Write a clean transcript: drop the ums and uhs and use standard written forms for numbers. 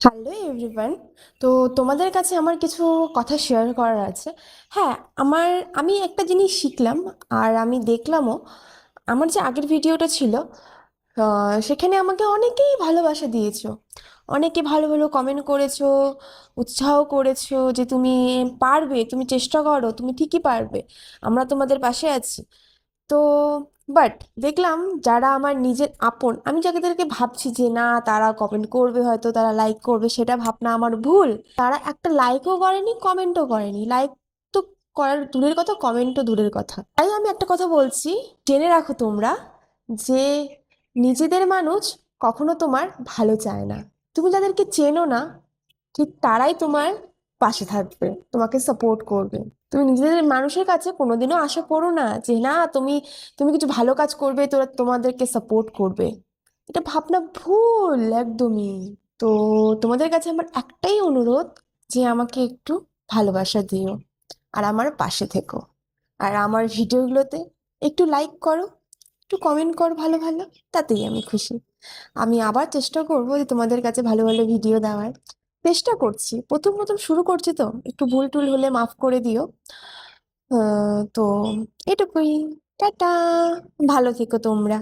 Hello everyone. তো তোমাদের কাছে আমার কিছু কথা শেয়ার করার আছে। হ্যাঁ, আমার আমি একটা জিনিস শিখলাম আর আমি দেখলামও। আমার যে আগের ভিডিওটা ছিল, সেখানে আমাকে অনেকেই ভালোবাসা দিয়েছো, অনেকে ভালো ভালো কমেন্ট করেছো, উৎসাহ করেছো যে তুমি পারবে, তুমি চেষ্টা করো, তুমি ঠিকই পারবে, আমরা তোমাদের পাশে আছি। তো বাট দেখলাম যারা আমার নিজের আপন, আমি যাদেরকে ভাবছি যে না তারা কমেন্ট করবে, হয়তো তারা লাইক করবে, সেটা ভাবনা আমার ভুল। তারা একটা লাইকও করেনি, কমেন্টও করেনি। লাইক তো করার দূরের কথা, কমেন্টও দূরের কথা। তাই আমি একটা কথা বলছি, জেনে রাখো তোমরা যে নিজেদের মানুষ কখনো তোমার ভালো চায় না। তুমি যাদেরকে চেনো না, ঠিক তারাই তোমার পাশে থাকবে, তোমাকে সাপোর্ট করবে। তুমি নিজেদের মানুষের কাছে কোনোদিনও আশা করো না যে না তুমি তুমি কিছু ভালো কাজ করবে, তোরা তোমাদেরকে সাপোর্ট করবে। এটা ভাবনা ভুল একদমই। তো তোমাদের কাছে আমার একটাই অনুরোধ, যে আমাকে একটু ভালোবাসা দিও আর আমার পাশে থেকো। আর আমার ভিডিওগুলোতে একটু লাইক করো, একটু কমেন্ট করো ভালো ভালো, তাতেই আমি খুশি। আমি আবার চেষ্টা করবো যে তোমাদের কাছে ভালো ভালো ভিডিও দেওয়ার। চেষ্টা করছি, প্রথম প্রথম শুরু করছি, তো একটু ভুল টুল হলে মাফ করে দিও। তো এটুকুই। টাটা। ভালো থেকো তোমরা।